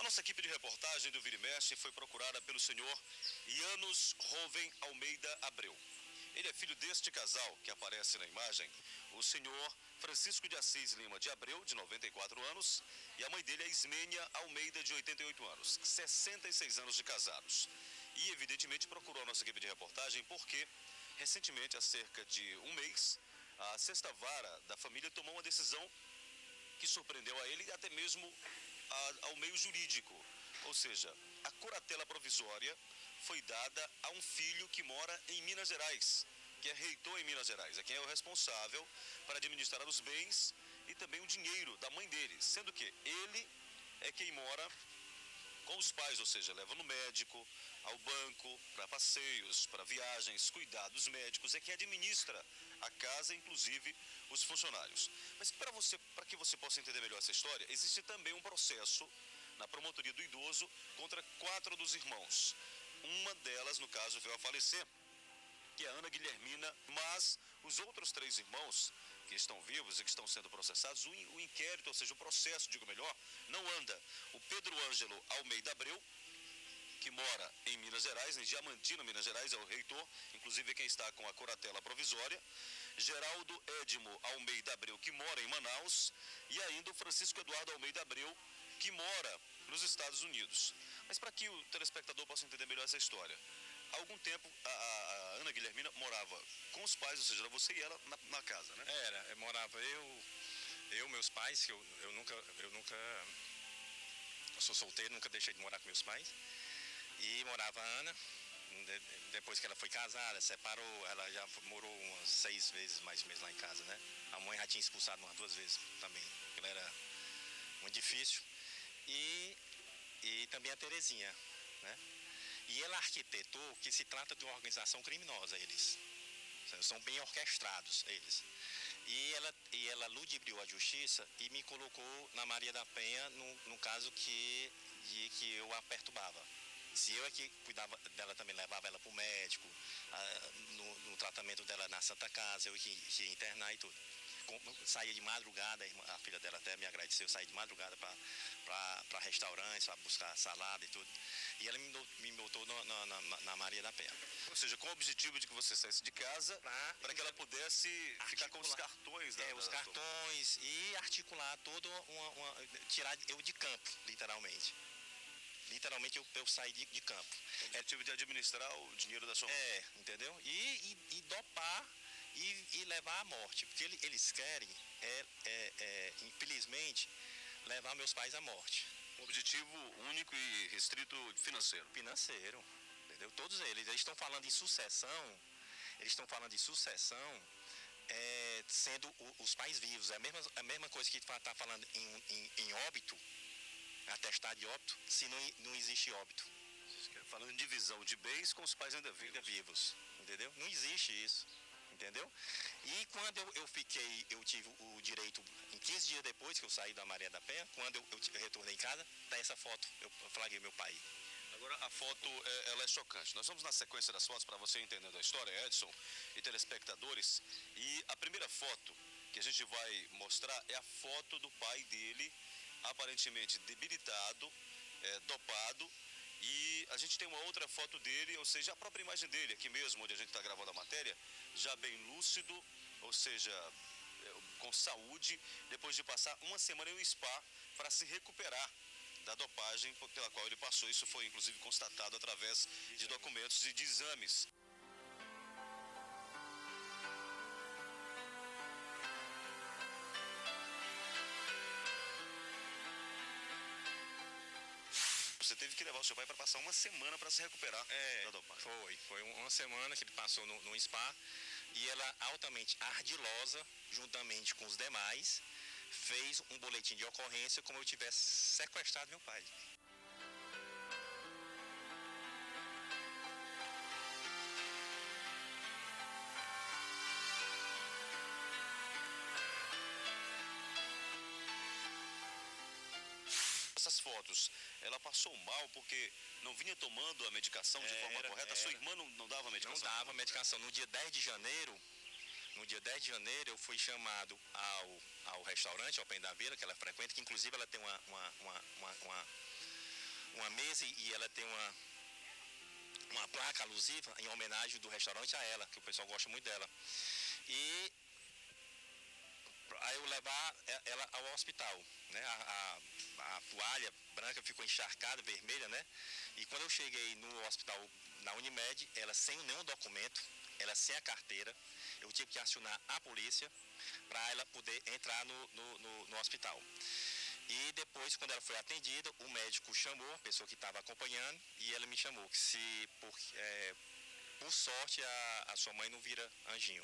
nossa equipe de reportagem do Vira e Mexe foi procurada pelo senhor Janus Roven Almeida Abreu. Ele é filho deste casal que aparece na imagem, o senhor Francisco de Assis Lima de Abreu, de 94 anos, e a mãe dele é Ismênia Almeida, de 88 anos, 66 anos de casados. E, evidentemente, procurou a nossa equipe de reportagem porque, recentemente, há cerca de um mês, a sexta vara da família tomou uma decisão que surpreendeu a ele e até mesmo ao meio jurídico. Ou seja, a curatela provisória foi dada a um filho que mora em Minas Gerais, que é reitor em Minas Gerais, é quem é o responsável para administrar os bens e também o dinheiro da mãe dele, sendo que ele é quem mora com os pais, ou seja, leva no médico, ao banco, para passeios, para viagens, cuidados médicos, é quem administra a casa, inclusive os funcionários. Mas para que você possa entender melhor essa história, existe também um processo na promotoria do idoso contra 4 dos irmãos. Uma delas, no caso, veio a falecer, que é a Ana Guilhermina, mas os outros 3 irmãos que estão vivos e que estão sendo processados, o inquérito, ou seja, o processo, digo melhor, não anda. O Pedro Ângelo Almeida Abreu, que mora em Minas Gerais, em Diamantina, Minas Gerais, é o reitor, inclusive quem está com a curatela provisória. Geraldo Edmo Almeida Abreu, que mora em Manaus, e ainda o Francisco Eduardo Almeida Abreu, que mora nos Estados Unidos. Mas para que o telespectador possa entender melhor essa história, há algum tempo a Ana Guilhermina morava com os pais, ou seja, era você e ela na casa, né? Morava eu, meus pais, que eu sou solteiro, nunca deixei de morar com meus pais. E morava a Ana, depois que ela foi casada, separou, ela já morou umas 6 vezes mais ou menos lá em casa, né? A mãe já tinha expulsado umas 2 vezes também, ela era muito difícil. E também a Terezinha, né? E ela arquitetou que se trata de uma organização criminosa, eles. São bem orquestrados, eles. E ela ludibriou a justiça e me colocou na Maria da Penha, no caso que eu a perturbava. Se eu é que cuidava dela, também levava ela para o médico, no tratamento dela na Santa Casa, eu que ia internar e tudo. Saía de madrugada, a filha dela até me agradeceu, saía de madrugada para restaurantes, para buscar salada e tudo. E ela me botou na Maria da Penha. Ou seja, com o objetivo de que você saísse de casa para que ela pudesse ficar com os cartões. Os cartões e articular todo tirar eu de campo, literalmente. Literalmente eu saí de campo. O objetivo de administrar o dinheiro da sua mãe. Entendeu? E dopar e levar à morte. Porque eles querem, infelizmente, levar meus pais à morte. Um objetivo único e restrito financeiro. Financeiro, entendeu? Todos eles estão falando em sucessão, sendo os pais vivos. É a mesma coisa que está falando em óbito, atestado de óbito, se não existe óbito. Falando em divisão de bens com os pais ainda vivos. Entendeu? Não existe isso, entendeu? E quando eu tive o direito, em 15 dias depois que eu saí da Maria da Penha, quando eu retornei em casa, tá essa foto, eu flagrei meu pai. Agora, a foto, ela é chocante. Nós vamos na sequência das fotos para você entendendo a história, Edson e telespectadores. E a primeira foto que a gente vai mostrar é a foto do pai dele, aparentemente debilitado, dopado. E a gente tem uma outra foto dele, ou seja, a própria imagem dele, aqui mesmo, onde a gente está gravando a matéria, já bem lúcido, ou seja, com saúde, depois de passar uma semana em um spa para se recuperar da dopagem pela qual ele passou. Isso foi, inclusive, constatado através de documentos e de exames. Você teve que levar o seu pai para passar uma semana para se recuperar da dopagem. Foi uma semana que ele passou no spa e ela, altamente ardilosa, juntamente com os demais, fez um boletim de ocorrência como eu tivesse sequestrado meu pai. Essas fotos, ela passou mal porque não vinha tomando a medicação de forma correta? A sua irmã não dava medicação? Não dava medicação. No dia 10 de janeiro, eu fui chamado ao restaurante, ao Pé da Vila, que ela frequenta, que inclusive ela tem uma mesa e ela tem uma placa alusiva em homenagem do restaurante a ela, que o pessoal gosta muito dela. E aí eu levar ela ao hospital, né? A toalha branca ficou encharcada, vermelha, né? E quando eu cheguei no hospital, na Unimed, ela sem nenhum documento, ela sem a carteira, eu tive que acionar a polícia para ela poder entrar no hospital. E depois, quando ela foi atendida, o médico chamou a pessoa que estava acompanhando e ela me chamou, que se por sorte a sua mãe não vira anjinho.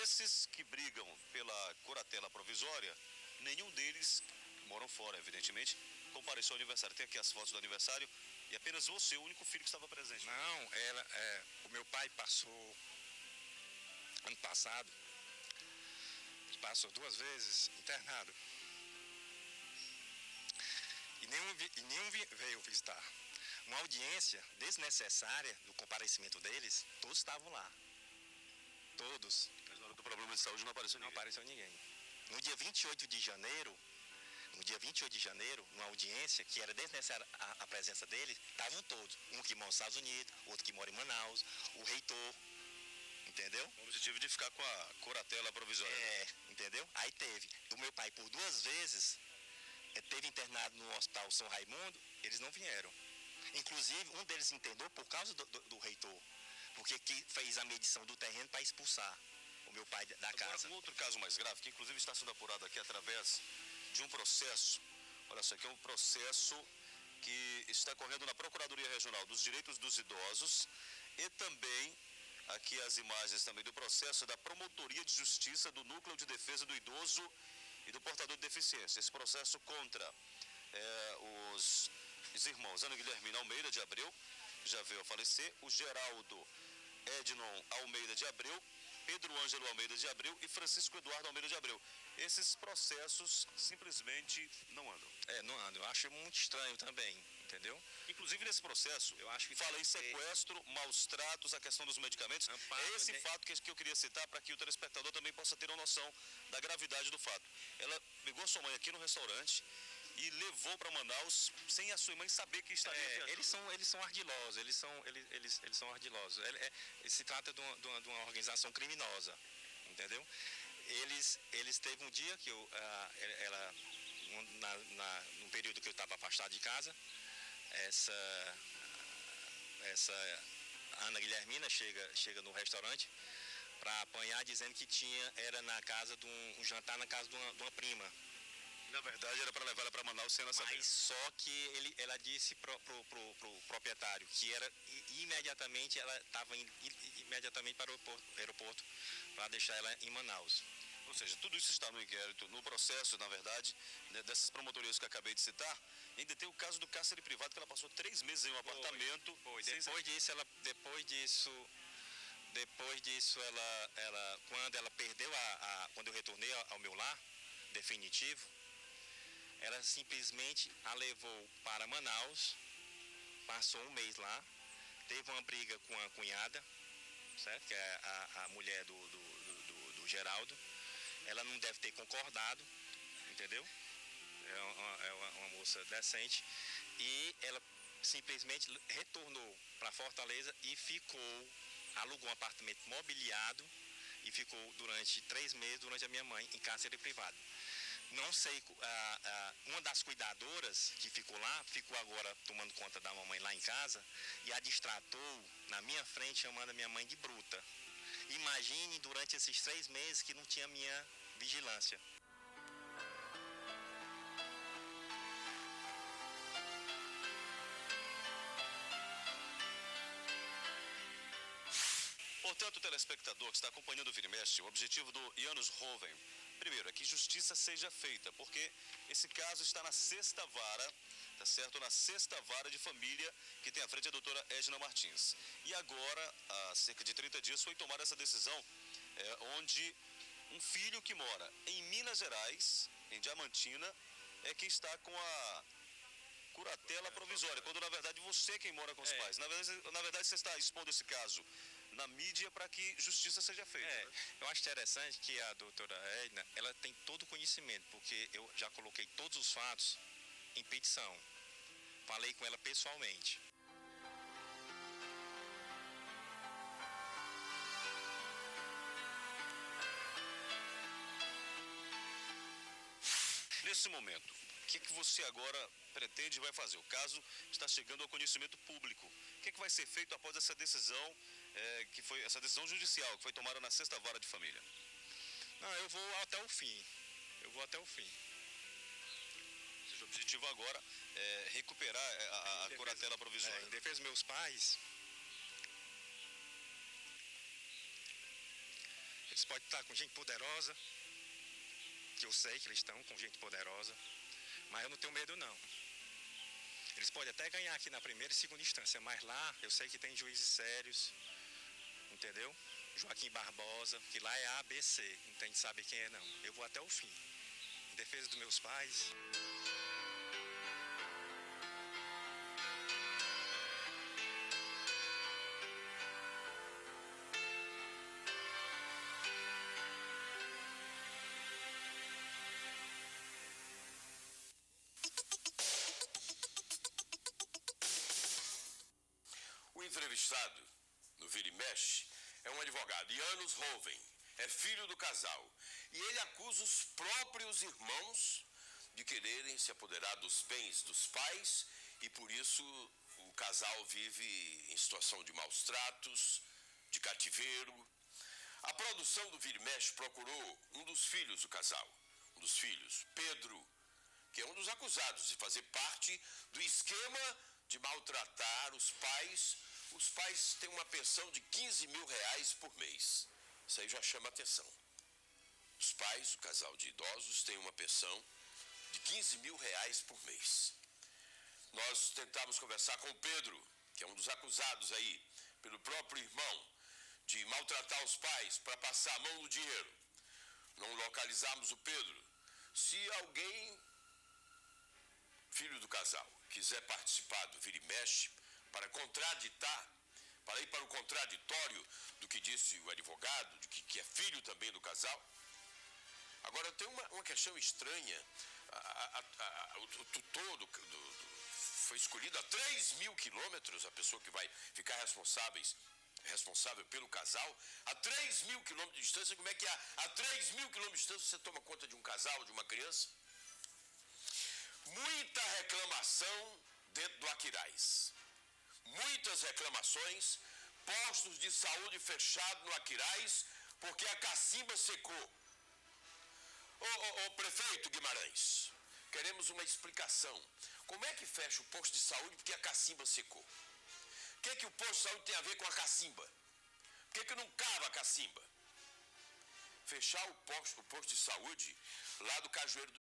Esses que brigam pela curatela provisória, nenhum deles, moram fora, evidentemente, compareceu ao aniversário. Tem aqui as fotos do aniversário e apenas você, o único filho que estava presente. Não, o meu pai passou, ano passado, ele passou 2 vezes internado. E nenhum veio visitar. Uma audiência desnecessária do comparecimento deles, todos estavam lá. Todos. Mas na hora do problema de saúde não apareceu ninguém. Não apareceu ninguém. No dia 28 de janeiro, numa audiência que era desnecessária a presença deles, estavam todos. Um que mora nos Estados Unidos, outro que mora em Manaus, o reitor, entendeu? O objetivo de ficar com a curatela provisória. Entendeu? Aí teve. O meu pai, por 2 vezes, teve internado no Hospital São Raimundo, eles não vieram. Inclusive, um deles internou por causa do reitor, porque que fez a medição do terreno para expulsar o meu pai da casa. Agora, um outro caso mais grave, que inclusive está sendo apurado aqui através de um processo, olha só, que é um processo que está correndo na Procuradoria Regional dos Direitos dos Idosos e também, aqui as imagens também do processo da Promotoria de Justiça do Núcleo de Defesa do Idoso e do Portador de Deficiência. Esse processo contra os irmãos Ana Guilhermina Almeida de Abreu, que já veio a falecer, o Geraldo Ednon Almeida de Abreu, Pedro Ângelo Almeida de Abreu e Francisco Eduardo Almeida de Abreu. Esses processos simplesmente não andam. Não andam. Eu acho muito estranho também, entendeu? Inclusive nesse processo, eu acho que fala em sequestro, maus tratos, a questão dos medicamentos. É esse fato que eu queria citar para que o telespectador também possa ter uma noção da gravidade do fato. Ela pegou sua mãe aqui no restaurante e levou para Manaus sem a sua mãe saber que estaria viajando. Eles são ardilosos, eles são ardilosos. Se trata de uma organização criminosa, entendeu? Eles teve um dia que num período que eu estava afastado de casa, essa Ana Guilhermina chega no restaurante para apanhar, dizendo que era na casa de um jantar na casa de uma prima. Na verdade, era para levar ela para Manaus sem ela saber. Mas só que ela disse pro proprietário que imediatamente ela estava indo imediatamente para o aeroporto para deixar ela em Manaus. Ou seja, tudo isso está no inquérito, no processo, na verdade, dessas promotorias que eu acabei de citar. Ainda tem o caso do cárcere privado, que ela passou 3 meses em um apartamento. Depois disso, ela quando ela perdeu quando eu retornei ao meu lar definitivo, ela simplesmente a levou para Manaus, passou 1 mês lá, teve uma briga com a cunhada, certo? Que é a mulher do Geraldo. Ela não deve ter concordado, entendeu? É uma moça decente. E ela simplesmente retornou para Fortaleza e alugou um apartamento mobiliado e ficou durante 3 meses, durante a minha mãe, em cárcere privado. Não sei, uma das cuidadoras que ficou lá, ficou agora tomando conta da mamãe lá em casa e a distratou na minha frente, chamando a minha mãe de bruta. Imagine durante esses 3 meses que não tinha minha vigilância. Portanto, o telespectador que está acompanhando o Vira e Mexe, o objetivo do Janus Hoven, primeiro, é que justiça seja feita, porque esse caso está na 6ª vara, tá certo? Na 6ª vara de família que tem à frente a doutora Edna Martins. E agora, há cerca de 30 dias, foi tomada essa decisão, onde um filho que mora em Minas Gerais, em Diamantina, é quem está com curatela provisória, quando na verdade você é quem mora com os pais. Na verdade você está expondo esse caso na mídia para que justiça seja feita. Né? Eu acho interessante que a doutora Edna, ela tem todo o conhecimento, porque eu já coloquei todos os fatos em petição. Falei com ela pessoalmente. Nesse momento, o que você agora pretende e vai fazer? O caso está chegando ao conhecimento público. O que vai ser feito após essa decisão, essa decisão judicial que foi tomada na 6ª Vara de Família? Não, eu vou até o fim. Ou seja, o objetivo agora é recuperar a curatela provisória. Em defesa dos meus pais, eles podem estar com gente poderosa, que eu sei que eles estão com gente poderosa, mas eu não tenho medo não. Eles podem até ganhar aqui na primeira e segunda instância, mas lá eu sei que tem juízes sérios, entendeu? Joaquim Barbosa, que lá é ABC, não tem de saber quem é não. Eu vou até o fim, em defesa dos meus pais. O entrevistado no Vira e Mexe é um advogado, Janusz Hoven, é filho do casal. E ele acusa os próprios irmãos de quererem se apoderar dos bens dos pais e por isso o casal vive em situação de maus tratos, de cativeiro. A produção do Vira e Mexe procurou um dos filhos do casal, Pedro, que é um dos acusados de fazer parte do esquema de maltratar os pais. Os pais têm uma pensão de 15 mil reais por mês. Isso aí já chama atenção. Os pais, o casal de idosos, têm uma pensão de 15 mil reais por mês. Nós tentamos conversar com o Pedro, que é um dos acusados aí, pelo próprio irmão, de maltratar os pais para passar a mão no dinheiro. Não localizamos o Pedro. Se alguém, filho do casal, quiser participar do Vira e Mexe, para contraditar, para ir para o contraditório do que disse o advogado, de que é filho também do casal. Agora, tem uma questão estranha. O tutor foi escolhido a 3 mil quilômetros, a pessoa que vai ficar responsável pelo casal, a 3 mil quilômetros de distância. Como é que a 3 mil quilômetros de distância você toma conta de um casal, de uma criança? Muita reclamação dentro do Aquiraz. Muitas reclamações, postos de saúde fechados no Aquiraz, porque a cacimba secou. Ô prefeito Guimarães, queremos uma explicação. Como é que fecha o posto de saúde porque a cacimba secou? O que o posto de saúde tem a ver com a cacimba? Por que não cava a cacimba? Fechar o posto de saúde lá do Cajueiro